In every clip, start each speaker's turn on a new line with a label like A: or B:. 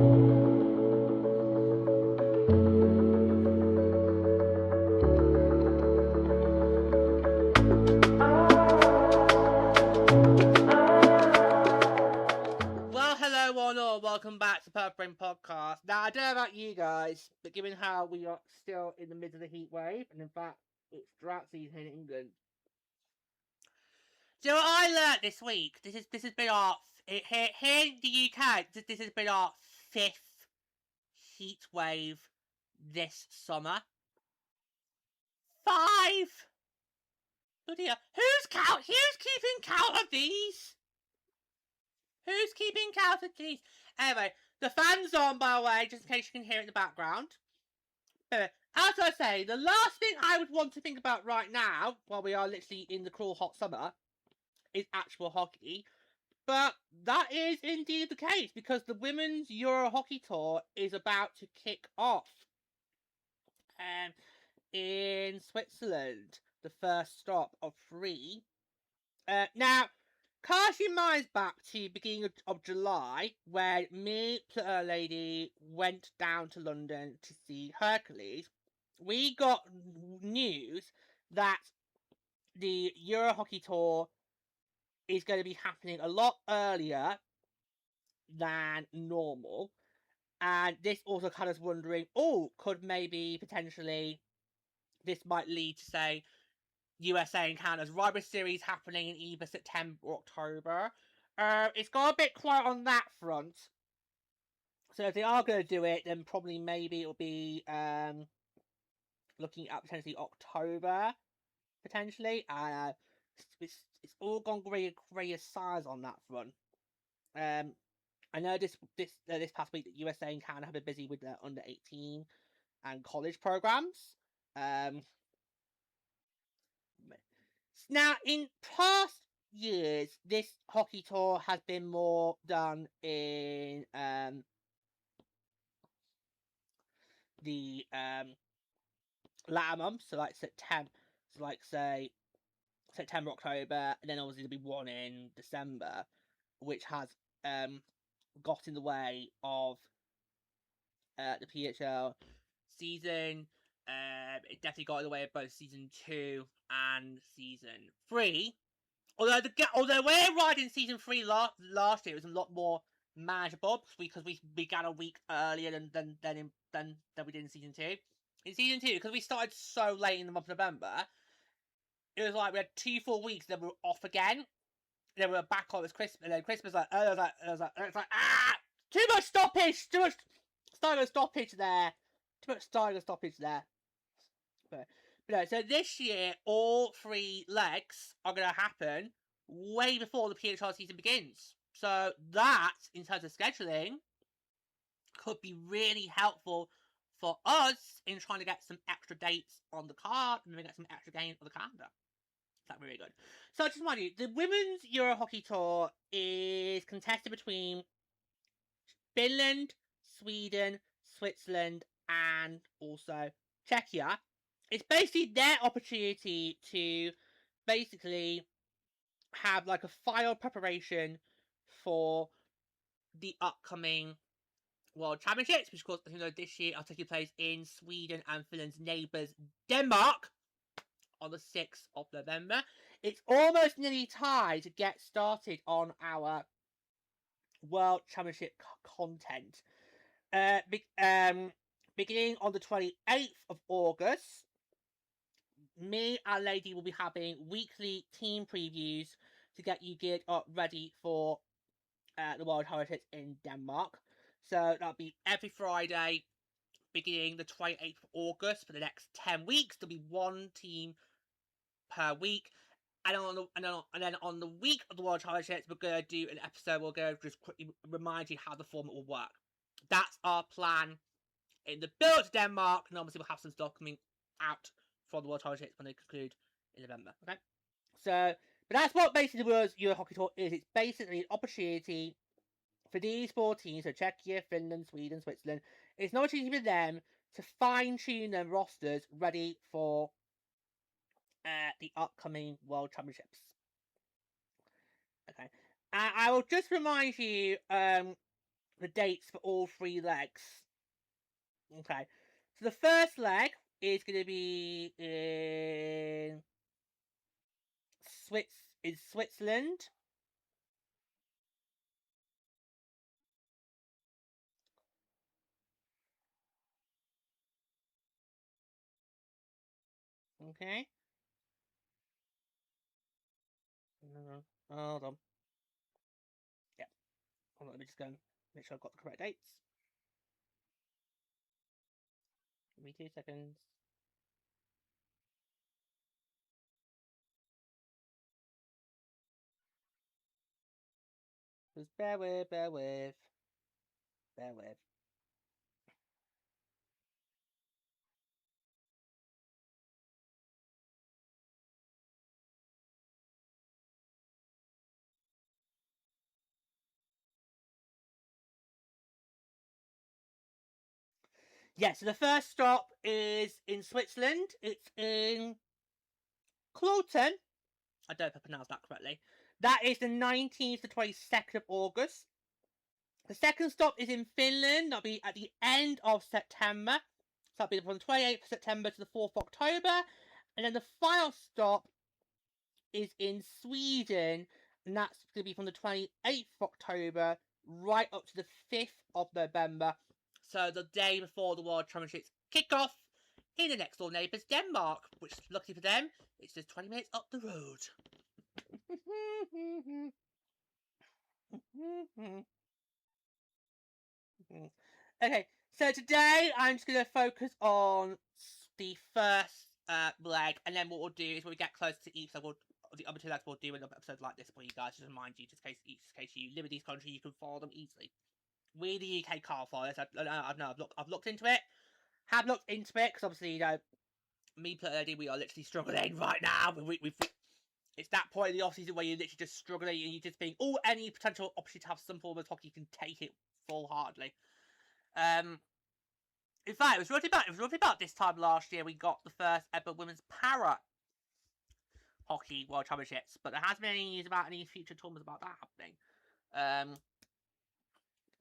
A: Well, hello one all, welcome back to Purple Brain Podcast. Now, I don't know about you guys, but given how we are still in the middle of the heat wave, and in fact, it's drought season here in England. Do you know what I learnt this week? This has been our here in the UK. This has been our 5th heat wave this summer. 5. Bloody hell. Who's keeping count of these? Who's keeping count of these? Anyway, the fan's on, by the way, just in case you can hear it in the background. As I say, the last thing I would want to think about right now, while we are literally in the cruel hot summer, is actual hockey. But that is indeed the case, because the Women's Euro Hockey Tour is about to kick off in Switzerland, the first stop of 3. Now, cast your minds back to beginning of July, when me, Pluto Lady, went down to London to see Hercules. We got news that the Euro Hockey Tour is going to be happening a lot earlier than normal. And this also kind of wondering, could maybe potentially this might lead to, say, USA and Canada's Rugby Series happening in either September or October. It's got a bit quiet on that front. So if they are going to do it, then probably maybe it'll be looking at potentially October, potentially. It's all gone grey size on that front. I know this past week that USA and Canada have been busy with their under 18 and college programs. Now, in past years, this hockey tour has been more done in the latter months, so like September, say September, October, and then obviously there'll be one in December, which has got in the way of the PHL season. It definitely got in the way of both season 2 and season 3. Although we're riding season 3 last year, it was a lot more manageable because we began a week earlier than we did in season 2. In season 2, because we started so late in the month of November, it was like we had 2 full weeks, then we were off again. Then we were back on. It was Christmas, and then Christmas too much stoppage, too much starting stoppage there. But no, so this year, all 3 legs are going to happen way before the PHR season begins. So that, in terms of scheduling, could be really helpful for us in trying to get some extra dates on the card and maybe get some extra games on the calendar. That's really good. So just remind you, the Women's Euro Hockey Tour is contested between Finland, Sweden, Switzerland, and also Czechia. It's basically their opportunity to basically have like a final preparation for the upcoming World Championships, which of course, as you know, this year are taking place in Sweden and Finland's neighbours, Denmark, on the 6th of November. It's almost nearly time to get started on our World Championship content. Beginning on the 28th of August, me and Lady will be having weekly team previews to get you geared up ready for the World Championships in Denmark. So that'll be every Friday, beginning the 28th of August for the next 10 weeks. There'll be 1 team per week. And then on the week of the World Championships, we're going to do an episode. We'll go just quickly remind you how the format will work. That's our plan in the build to Denmark. And obviously, we'll have some stuff coming out for the World Championships when they conclude in November. Okay? So, but that's what basically the World Euro Hockey Tour is. It's basically an opportunity for these 4 teams, so Czechia, Finland, Sweden, Switzerland. It's an opportunity for them to fine-tune their rosters ready for the upcoming World Championships. Okay. I will just remind you the dates for all 3 legs. Okay. So the first leg is going to be in Switzerland. Okay. Hold on. Yeah. Hold on. Let me just go and make sure I've got the correct dates. Give me 2 seconds. Just bear with. Yeah, so the first stop is in Switzerland. It's in Kloten. I don't know if I pronounced that correctly. That is the 19th to 22nd of August. The second stop is in Finland. That'll be at the end of September. So that'll be from the 28th of September to the 4th of October. And then the final stop is in Sweden. And that's going to be from the 28th of October right up to the 5th of November. So the day before the World Championships kick off in the next door neighbours, Denmark, which, luckily for them, it's just 20 minutes up the road. Okay, so today I'm just going to focus on the first leg, and then what we'll do is when we get close to each leg, the other 2 legs, we'll do another episode like this for you guys, just to remind you, just in case you live in these countries, you can follow them easily. We, the UK, can't follow this. I've looked into it. Have looked into it, because obviously, me personally, we are literally struggling right now. It's that point in the off-season where you're literally just struggling, and you're just being, any potential opportunity to have some form of hockey, you can take it full-heartedly. In fact, it was roughly about this time last year we got the first ever women's para hockey world championships, but there hasn't been any news about any future tournaments about that happening.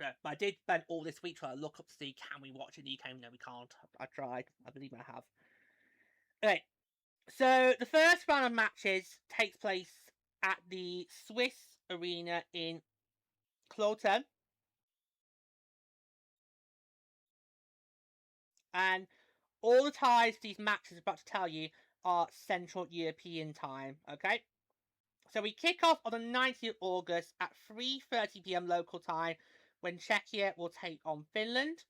A: But I did spend all this week trying to look up to see, can we watch it in the UK? No, we can't. I tried. I believe I have. Okay, so the first round of matches takes place at the Swiss arena in Kloten. And all the times these matches I'm about to tell you are Central European time, okay? So we kick off on the 19th of August at 3:30 p.m. local time when Czechia will take on Finland.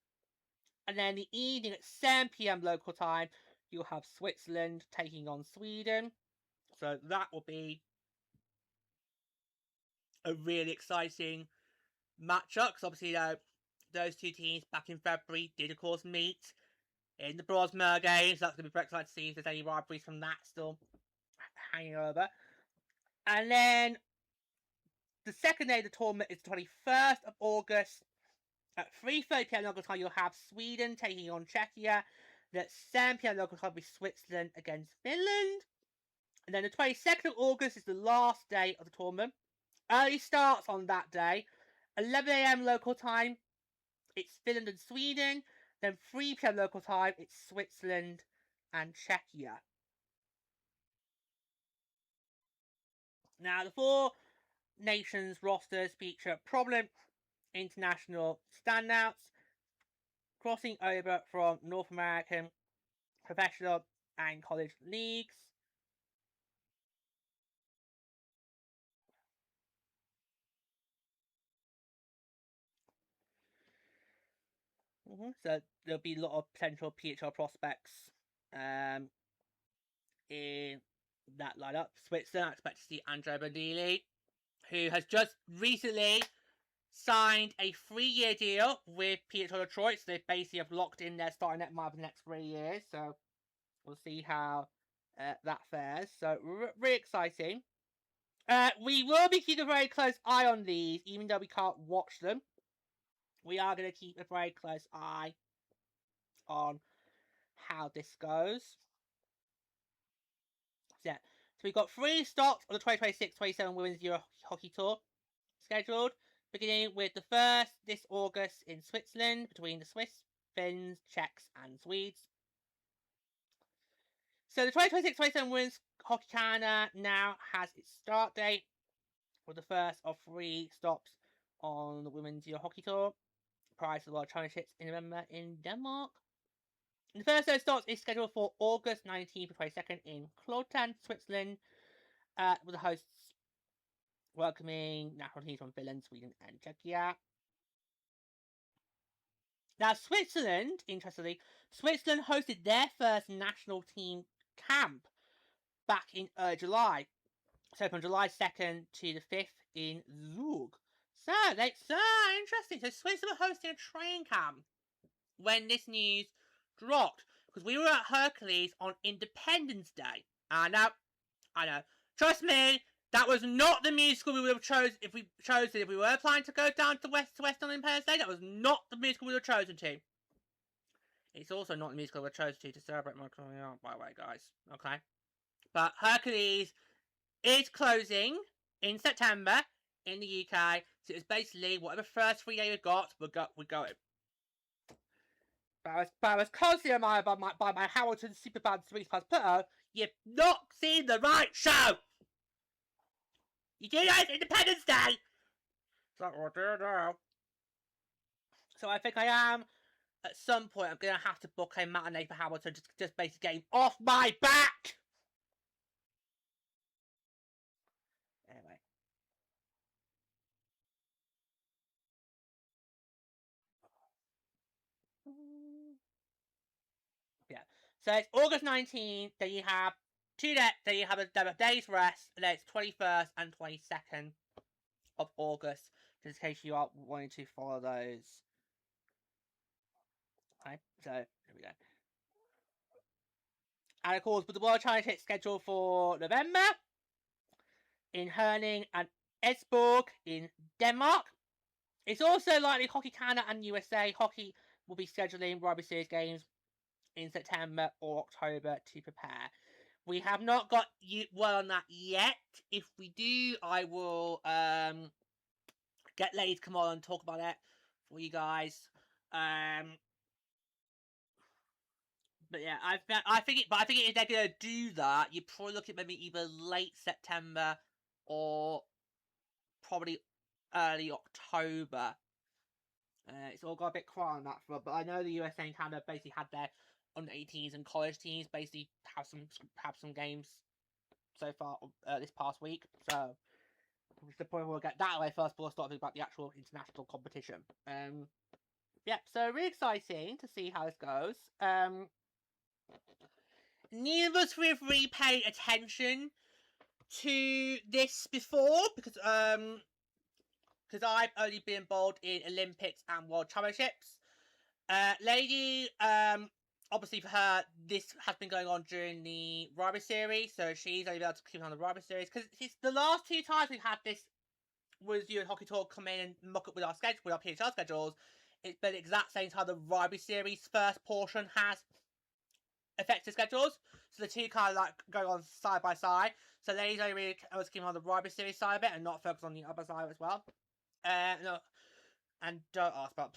A: And then the evening at 7 p.m. local time, you'll have Switzerland taking on Sweden. So that will be a really exciting matchup, because obviously, those 2 teams back in February did, of course, meet in the Brosmer games. So that's going to be very exciting to see if there's any rivalries from that still hanging over. And then the second day of the tournament is the 21st of August. At 3:30 p.m. local time, you'll have Sweden taking on Czechia. Then at 7 p.m. local time, will be Switzerland against Finland. And then the 22nd of August is the last day of the tournament. Early starts on that day. 11 a.m. local time, it's Finland and Sweden. Then 3 p.m. local time, it's Switzerland and Czechia. Now, the 4 nations rosters feature prominent international standouts crossing over from North American professional and college leagues. So there'll be a lot of potential PHL prospects in that lineup. Switzerland, I expect to see Andrea Bandili, who has just recently signed a 3-year deal with PHL Detroit. So they basically have locked in their starting net for the next 3 years. So we'll see how that fares. So really exciting. We will be keeping a very close eye on these, even though we can't watch them. We are going to keep a very close eye on how this goes. So, we've got 3 stops on the 2026-27 Women's Euro Hockey Tour scheduled. beginning with the first this August in Switzerland between the Swiss, Finns, Czechs, and Swedes. So the 2026-27 Women's Hockey Canada now has its start date with the first of 3 stops on the Women's Euro Hockey Tour prior to the World Championships in November in Denmark. The first of those stops is scheduled for August 19th to 22nd in Kloten, Switzerland, with the hosts welcoming national teams from Finland, Sweden, and Czechia. Now, Switzerland, interestingly, Switzerland hosted their first national team camp back in July. So from July 2nd to the 5th in Zug. So interesting. So Switzerland were hosting a train camp when this news dropped. Because we were at Hercules on Independence Day. I know. Trust me, that was not the musical we would have chosen if we were planning to go down to West on Independence Day. That was not the musical we would have chosen to. It's also not the musical we would have chosen to celebrate my coming out, by the way, guys. Okay? But Hercules is closing in September in the UK. So it's basically whatever first 3 days we got, we're going. But I was constantly reminded by my Hamilton Superband 3 Plus Pluto, you've not seen the right show! You do that Independence Day! It's like, oh, dear, no. So I think I am, at some point, I'm going to have to book a matinee for Hamilton just basically getting off my back! Anyway. Yeah. So it's August 19th, then you have then you have a day's rest, and then it's 21st and 22nd of August, just in case you are wanting to follow those. Okay, so here we go. And of course, with the World Championship scheduled for November in Herning and Esbjerg in Denmark. It's also likely Hockey Canada and USA Hockey will be scheduling Rugby Series games in September or October to prepare. We have not got word on that yet. If we do, I will get Lady to come on and talk about it for you guys. But yeah, I think if they're gonna do that, you probably look at maybe either late September or probably early October. It's all got a bit quiet on that front, but I know the USA and Canada basically had their under 18s and college teams basically have some games so far this past week. So the point we'll get that way first, but we'll start talking about the actual international competition. Yeah, so really exciting to see how this goes. Neither of us have really paid attention to this before because I've only been involved in Olympics and World Championships. Lady, obviously for her, this has been going on during the Rugby Series, so she's only been able to keep on the Rugby Series because the last 2 times we've had this was you and Hockey Talk come in and muck up with our schedule, with our PHL schedules. It's been the exact same time the Rugby Series first portion has affected schedules, so the two kind of like go on side by side. So Lady's only really was keeping on the Rugby Series side of it and not focus on the other side as well. No, and don't ask about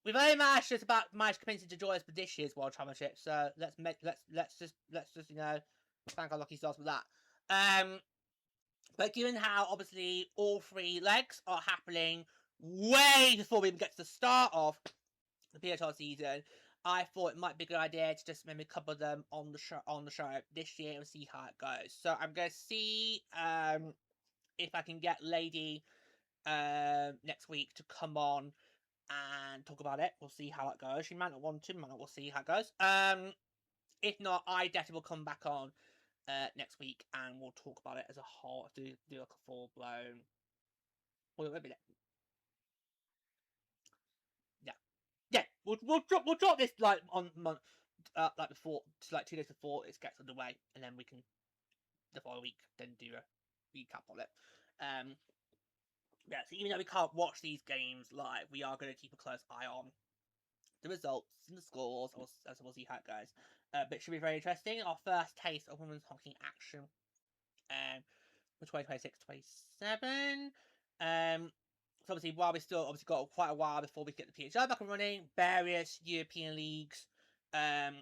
A: we've only managed to convince him to join us for this year's World Championship. So let's just thank our lucky stars for that. But given how obviously all 3 legs are happening way before we even get to the start of the PHL season, I thought it might be a good idea to just maybe cover them on the show this year and see how it goes. So I'm gonna see if I can get Lady next week to come on and talk about it. We'll see how it goes. She might not want to, we'll see how it goes. If not, I definitely will come back on next week and we'll talk about it as a whole. Do like a full blown. Well, maybe yeah. We'll drop this like on like before, like 2 days before it gets underway, and then we can the following week then do a recap of it. Yeah, so even though we can't watch these games live, we are going to keep a close eye on the results and the scores, as we'll see how it goes. But it should be very interesting. Our first taste of women's hockey action for 2026-27. So obviously, while we still obviously got quite a while before we get the PHL back and running, various European leagues are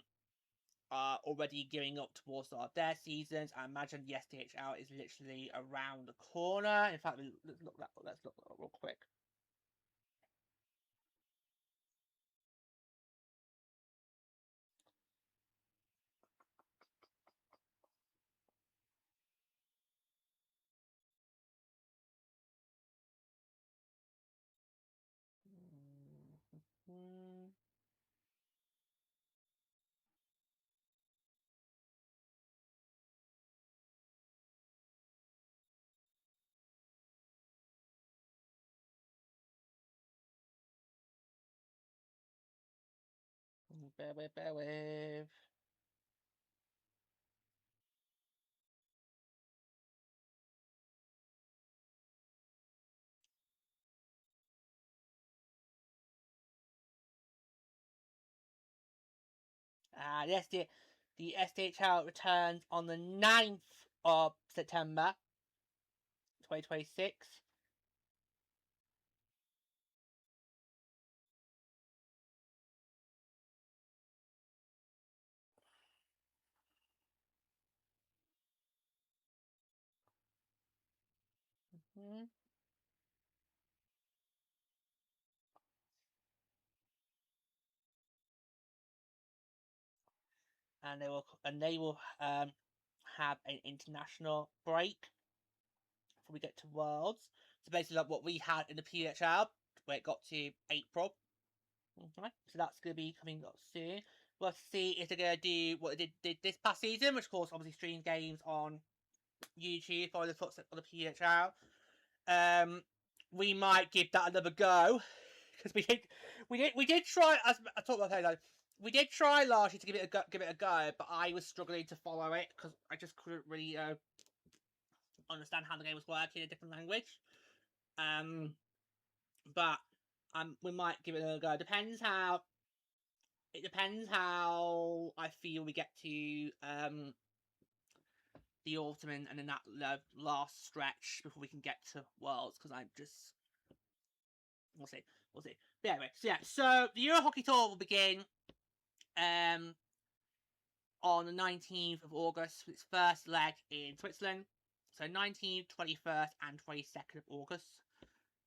A: already gearing up towards the start of their seasons. I imagine the SDHL is literally around the corner. In fact, let's look that up real quick. Bear with. The SDHL returns on the 9th of September 2026. Mm-hmm. And they will have an international break before we get to Worlds. So basically, like what we had in the PHL, where it got to April. Okay, so that's going to be coming up soon. We'll see if they're going to do what they did this past season, which of course obviously stream games on YouTube for the footsteps of the PHL. We might give that another go because we did try, as I talked about earlier. We did try last year to give it a go, but I was struggling to follow it because I just couldn't really understand how the game was working in a different language. But we might give it a go. It depends how I feel we get to the autumn and then that last stretch before we can get to Worlds, because I'm just we'll see. But anyway, so the Euro Hockey Tour will begin on the 19th of August with its first leg in Switzerland. So 19th, 21st, and 22nd of August.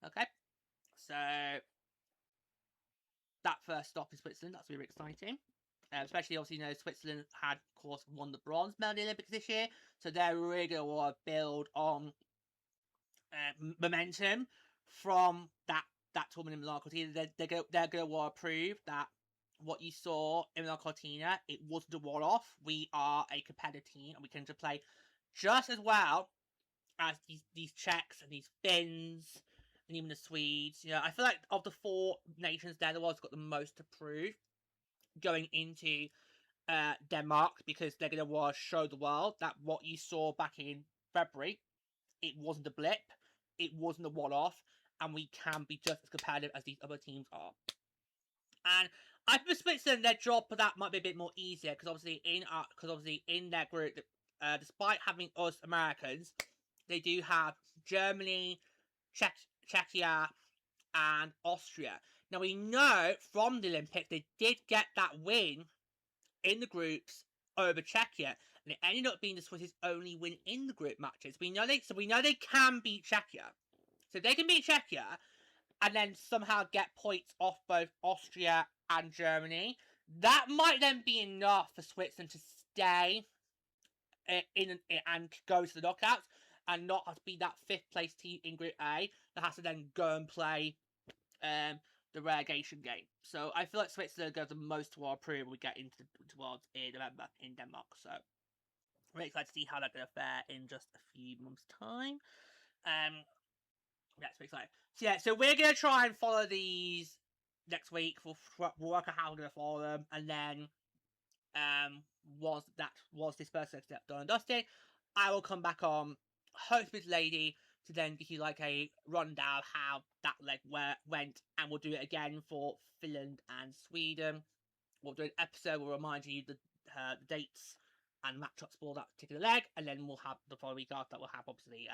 A: Okay, so that first stop is Switzerland. That's really exciting. Especially, obviously, Switzerland had, of course, won the bronze medal in the Olympics this year. So they're really going to build on momentum from that tournament in Milan Cortina. They're going to want to prove that what you saw in Milan Cortina, it wasn't a one-off. We are a competitive team, and we can just play just as well as these Czechs and these Finns and even the Swedes. I feel like of the four nations there, the one's got the most to prove going into Denmark, because they're going to want to show the world that what you saw back in February, it wasn't a blip, it wasn't a one-off, and we can be just as competitive as these other teams are. And I think Switzerland, their job for that might be a bit more easier, because obviously in their group, despite having us Americans, they do have Germany, Czechia, and Austria. Now we know from the Olympics they did get that win in the groups over Czechia, and it ended up being the Swiss' only win in the group matches. We know they can beat Czechia, so if they can beat Czechia and then somehow get points off both Austria and Germany, that might then be enough for Switzerland to stay in and go to the knockouts and not have to be that fifth place team in Group A that has to then go and play the relegation game. So I feel like Switzerland goes the most to our prove when we get towards in November in Denmark. So I'm really excited to see how they're going to fare in just a few months' time. That's pretty exciting. So we're going to try and follow these next week. We'll work out how we're going to follow them, and then was this person done and dusted, I will come back on host with Lady to then give you like a rundown how that leg went, and we'll do it again for Finland and Sweden. We'll do an episode. We'll remind you the dates and matchups for that particular leg, and then we'll have the following week after that. We'll have obviously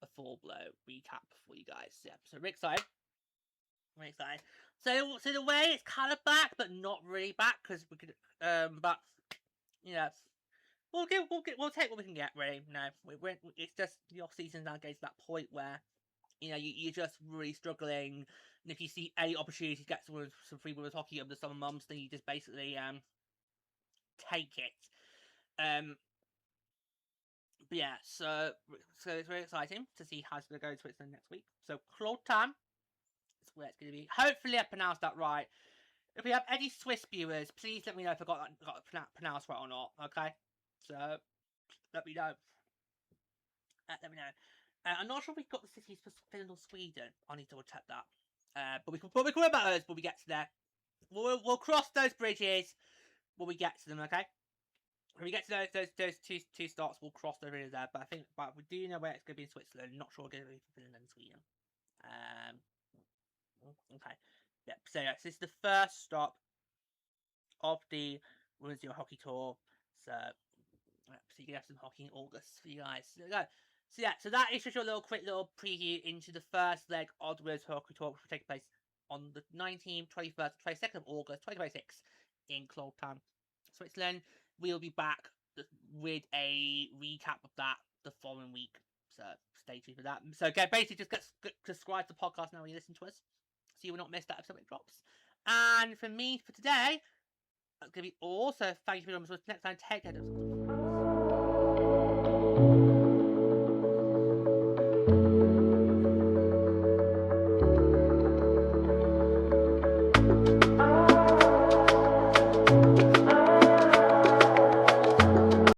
A: a full-blown recap for you guys. Yeah, so we're excited. We're excited. So the way it's kind of back, but not really back, because we could, but, you know, we'll take what we can get, really. No, it's just the off-season now getting to that point where, you know, you're just really struggling, and if you see any opportunity to get some free women's hockey over the summer months, then you just basically, take it. But yeah, so it's very exciting to see how it's going to go in Switzerland next week. So Kloten is where it's going to be. Hopefully I pronounced that right. If we have any Swiss viewers, please let me know if I got pronounced right or not, okay? So, let me know. Let me know. I'm not sure if we've got the cities for Finland or Sweden. I need to double check that. But we can worry about those when we get to there. We'll cross those bridges when we get to them, okay? When we get to those two starts, we'll cross the bridges there. But we do know where it's going to be in Switzerland. Not sure it's going to be for Finland and Sweden. Okay. Yep. So this is the first stop of the Women's Euro Hockey Tour. So you can have some hockey in August for you guys. So that is just your quick little preview into the first leg of the Women's Hockey Tour, which will take place on the 19th, 21st, 22nd of August, 2026 in Kloten, Switzerland. We'll be back with a recap of that the following week. So stay tuned for that. So again, basically just subscribe to the podcast now when you listen to us, so you will not miss that episode when it drops. And for me, for today, that's going to be all. So thank you for joining us. Next time, take care.